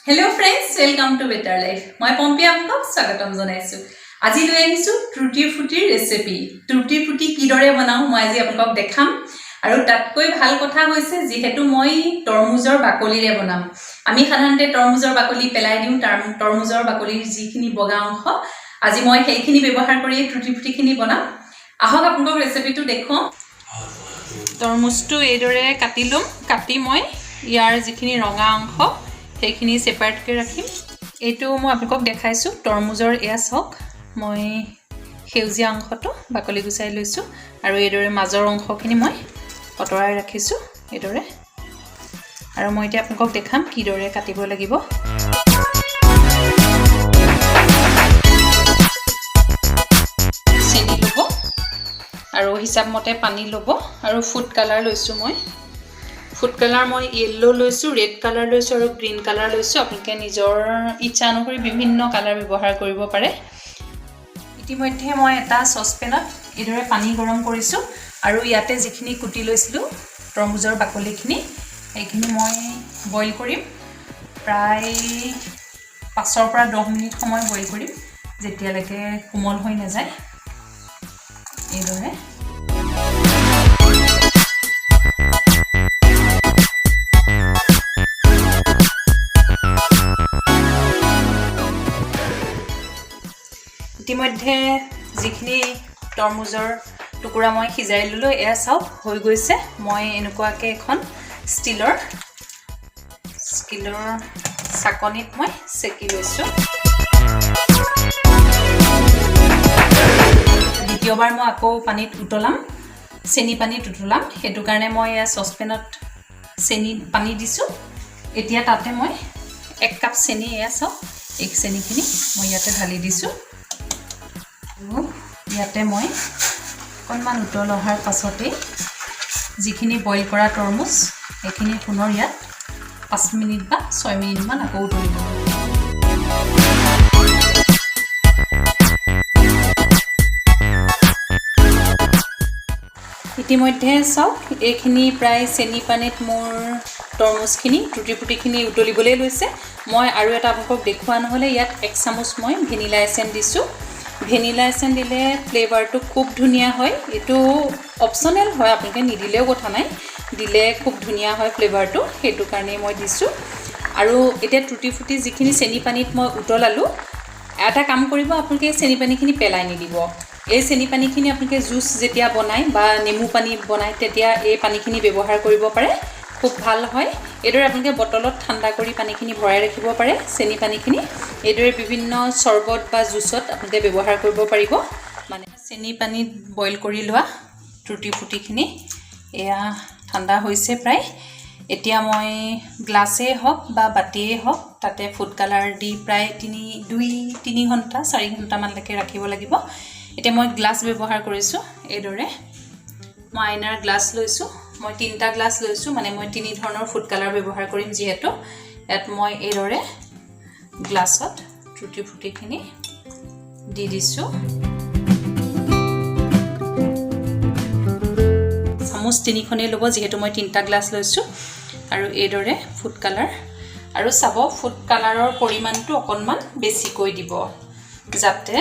Hello friends, welcome to Better Life. মই পম্পী আপোনাক স্বাগতম জনাইছো। আজি লৈ আহিছো টুটি ফুটি ৰেচিপি। টুটি ফুটি কিদৰে বনাও মই আজি আপোনাক দেখাম। আৰু তাতকৈ ভাল কথা হৈছে যেহেতু মই তৰমুজৰ বাকলিৰে বনাম। আমি সাধাৰণতে তৰমুজৰ বাকলি পেলাই দিওঁ, তৰমুজৰ বাকলিৰ যিখিনি বগা অংশ আজি মই সেইখিনি ব্যৱহাৰ কৰি টুটি ফুটিখিনি বনাম। আহক আপোনাক ৰেচিপিটো দেখুৱাম। তৰমুজটো এইদৰে কাটি লম, কাটি মই ইয়াৰ যিখিনি ৰঙা অংশ সেইখিনি সেপাৰেটকৈ ৰাখিম। এইটো মই আপোনাক দেখাইছো তৰমুজৰ এয়া চাওক, মই সেউজীয়া অংশটো বাকলি গুচাই লৈছো আৰু এইদৰে মাজৰ অংশখিনি মই অতৰাই ৰাখিছো এইদৰে। আৰু মই এতিয়া আপোনাক দেখাম কিদৰে কাটিব লাগিব। চেনি ল'ব আৰু হিচাপ মতে পানী ল'ব আৰু ফুড কালাৰ লৈছো মই। ফুড কালাৰ মই ইয়েলো লৈছো, ৰেড কালাৰ লৈছো আৰু গ্ৰীণ কালাৰ লৈছো। আপোনালোকে নিজৰ ইচ্ছা অনুসৰি বিভিন্ন কালাৰ ব্যৱহাৰ কৰিব পাৰে। ইতিমধ্যে মই এটা চচপেনত এইদৰে পানী গৰম কৰিছো আৰু ইয়াতে যিখিনি কুটি লৈছিলো তৰমুজৰ বাকলিখিনি এইখিনি মই বইল কৰিম। প্ৰায় 5 পৰা 10 মিনিট সময় বইল কৰিম যেতিয়ালৈকে কোমল হৈ নাযায়। এইদৰে ইতিমধ্যে যিখিনি তৰমুজৰ টুকুৰা মই সিজাই ললো এয়া চাওক হৈ গৈছে। মই এনেকুৱাকৈ এখন ষ্টীলৰ চাকনিত মই চেকি লৈছো। দ্বিতীয়বাৰ মই আকৌ পানীত উতলাম, চেনি পানীত উতলাম। সেইটো কাৰণে মই এয়া চচপেনত পানী দিছো। এতিয়া তাতে মই 1 কাপ চেনি এয়া চাওক, এই চেনিখিনি মই ইয়াতে ঢালি দিছো। ইয়াতে মই অকণমান উতল অহাৰ পাছতে যিখিনি বইল কৰা তৰমুজ সেইখিনি পুনৰ ইয়াত 5 মিনিট বা 6 মিনিটমান আকৌ উতলিব। ইতিমধ্যে চাওক এইখিনি প্ৰায় চেনি পানীত মোৰ তৰমুজখিনি টুটি ফুটিখিনি উতলিবলৈ লৈছে। মই আৰু এটা আপোনাক দেখুওৱা নহ'লে ইয়াত 1 চামুচ মই ভেনিলা এচেন্স দিছোঁ। ভেনিলা এচেন্স দিলে ফ্লেভাৰটো খুব ধুনীয়া হয়। এইটো অপচনেল হয়, আপোনালোকে নিদিলেও কথা নাই, দিলে খুব ধুনীয়া হয় ফ্লেভাৰটো, সেইটো কাৰণেই মই দিছোঁ। আৰু এতিয়া টুটি ফুটি যিখিনি চেনি পানীত মই উতলালোঁ, এটা কাম কৰিব আপোনালোকে চেনি পানীখিনি পেলাই নিদিব। এই চেনি পানীখিনি আপোনালোকে জুচ যেতিয়া বনায় বা নেমু পানী বনায় তেতিয়া এই পানীখিনি ব্যৱহাৰ কৰিব পাৰে, খুব ভাল হয়। এইদৰে আপোনালোকে বটলত ঠাণ্ডা কৰি পানীখিনি ভৰাই ৰাখিব পাৰে। চেনি পানীখিনি এইদৰে বিভিন্ন চৰ্বত বা জুচত আপোনালোকে ব্যৱহাৰ কৰিব পাৰিব। মানে চেনি পানীত বইল কৰি লোৱা টুটি ফুটিখিনি এয়া ঠাণ্ডা হৈছে প্ৰায়। এতিয়া মই গ্লাছেই হওক বা বাতিয়েই হওক তাতে ফুড কালাৰ দি প্ৰায় 2-3 ঘণ্টা 4 ঘণ্টামানলৈকে ৰাখিব লাগিব। এতিয়া মই গ্লাছ ব্যৱহাৰ কৰিছোঁ। এইদৰে মই আইনাৰ গ্লাছ লৈছোঁ। মই 3টা গ্লাছ লৈছোঁ, মানে মই 3 ধৰণৰ ফুড কালাৰ ব্যৱহাৰ কৰিম যিহেতু। ইয়াত মই এইদৰে গ্লাছত টুটি ফুটিখিনি দি দিছোঁ। চামুচ 3খনেই ল'ব যিহেতু মই 3টা গ্লাছ লৈছোঁ। আৰু এইদৰে ফুড কালাৰ, আৰু চাব ফুড কালাৰৰ পৰিমাণটো অকণমান বেছিকৈ দিব যাতে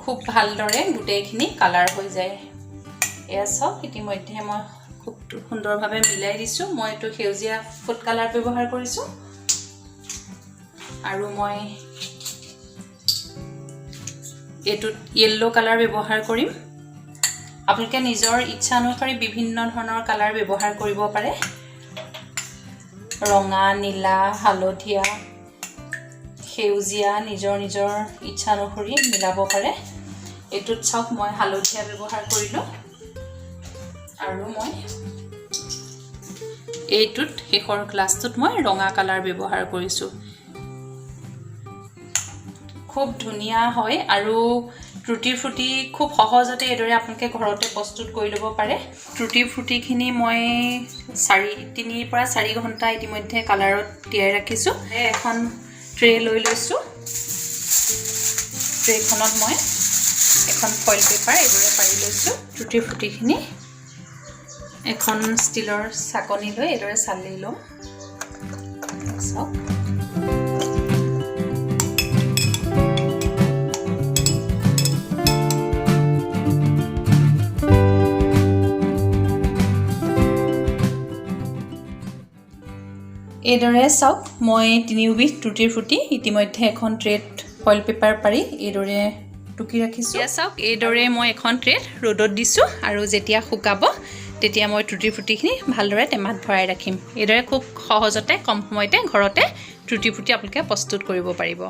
খুব ভালদৰে গোটেইখিনি কালাৰ হৈ যায়। এয়া চাওক ইতিমধ্যে মই খুব সুন্দৰভাৱে মিলাই দিছোঁ। মই এইটো সেউজীয়া ফুড কালাৰ ব্যৱহাৰ কৰিছোঁ আৰু মই এইটোত য়েল্লো কালাৰ ব্যৱহাৰ কৰিম। আপোনালোকে নিজৰ ইচ্ছা অনুসৰি বিভিন্ন ধৰণৰ কালাৰ ব্যৱহাৰ কৰিব পাৰে। ৰঙা, নীলা, হালধীয়া, সেউজীয়া নিজৰ ইচ্ছা অনুসৰি মিলাব পাৰে। এইটোত চাওক মই হালধীয়া ব্যৱহাৰ কৰিলোঁ আৰু মই এইটোত শেষৰ গ্লাছটোত মই ৰঙা কালাৰ ব্যৱহাৰ কৰিছোঁ। খুব ধুনীয়া হয় আৰু টুটি ফুটি খুব সহজতে এইদৰে আপোনালোকে ঘৰতে প্ৰস্তুত কৰি ল'ব পাৰে। টুটি ফুটিখিনি মই 3 পৰা 4 ঘণ্টা ইতিমধ্যে কালাৰত তিয়াই ৰাখিছোঁ। এখন ট্ৰে লৈ লৈছোঁ। ট্ৰেখনত মই এখন ফইল পেপাৰ এইদৰে পাৰি লৈছোঁ। টুটি ফুটিখিনি এখন ষ্টীলৰ চাকনি লৈ এইদৰে চালি লওঁ। চাওক এইদৰে চাওক মই তিনিওবিধ টুটি ফ্ৰুটি ইতিমধ্যে এখন ট্ৰেত ফইল পেপাৰ পাৰি এইদৰে টুকি ৰাখিছোঁ। এয়া চাওক এইদৰে মই এখন ট্ৰেত ৰ'দত দিছোঁ আৰু যেতিয়া শুকাব তেতিয়া মই টুটি ফ্ৰুটিখিনি ভালদৰে টেমাত ভৰাই ৰাখিম। এইদৰে খুব সহজতে কম সময়তে ঘৰতে টুটি ফ্ৰুটি আপোনালোকে প্ৰস্তুত কৰিব পাৰিব।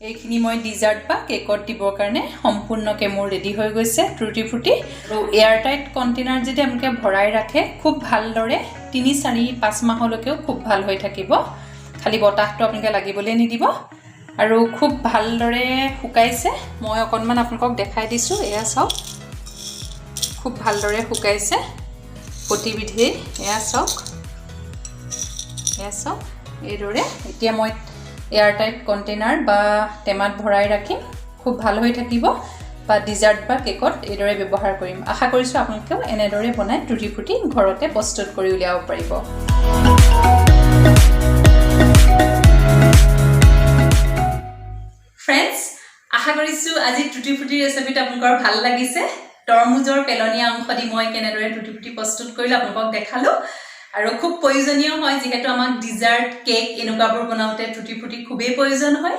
এইখিনি মই ডিজাৰ্ট বা কেকত দিবৰ কাৰণে সম্পূৰ্ণকৈ মোৰ ৰেডি হৈ গৈছে টুটি ফ্ৰুটি। আৰু এয়াৰটাইট কণ্টেইনাৰ যদি আপোনালোকে ভৰাই ৰাখে খুব ভালদৰে 3-4-5 মাহলৈকেও খুব ভাল হৈ থাকিব। খালি বতাহটো আপোনালোকে লাগিবলৈ নিদিব। আৰু খুব ভালদৰে শুকাইছে। মই অকণমান আপোনালোকক দেখাই দিছোঁ। এয়া চাওক খুব ভালদৰে শুকাইছে প্ৰতিবিধেই। এয়া চাওক এইদৰে এতিয়া মই এয়াৰটাইট কণ্টেইনাৰ বা টেমাত ভৰাই ৰাখিম। খুব ভাল হৈ থাকিব বা ডিজাৰ্ট বা কেকত এইদৰে ব্যৱহাৰ কৰিম। আশা কৰিছোঁ আপোনালোকেও এনেদৰে বনাই টুটি ফ্ৰুটি ঘৰতে প্ৰস্তুত কৰি উলিয়াব পাৰিব। ফ্ৰেণ্ডছ, আশা কৰিছোঁ আজি টুটি ফ্ৰুটি ৰেচিপিটো আপোনালোকৰ ভাল লাগিছে। তৰমুজৰ পেলনীয়া অংশ দি মই কেনেদৰে টুটি ফ্ৰুটি প্ৰস্তুত কৰিলোঁ আপোনালোকক দেখালোঁ। আৰু খুব প্ৰয়োজনীয় হয় যিহেতু আমাক ডিজাৰ্ট কেক এনেকুৱাবোৰ বনাওঁতে টুটি ফ্ৰুটি খুবেই প্ৰয়োজন হয়।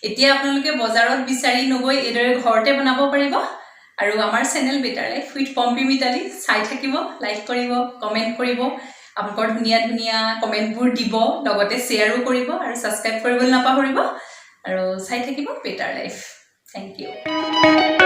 এতিয়া আপোনালোকে বজাৰত বিচাৰি নগৈ এইদৰে ঘৰতে বনাব পাৰিব। আৰু আমাৰ channel better life with Pompi Mitali চাই থাকিব, লাইক কৰিব, কমেণ্ট কৰিব। আপোনালোকৰ ধুনীয়া ধুনীয়া কমেণ্টবোৰ দিব, লগতে শ্বেয়াৰো কৰিব আৰু ছাবস্ক্ৰাইব কৰিবলৈ নাপাহৰিব। আৰু চাই থাকিব বেটাৰ লাইফ। Thank U.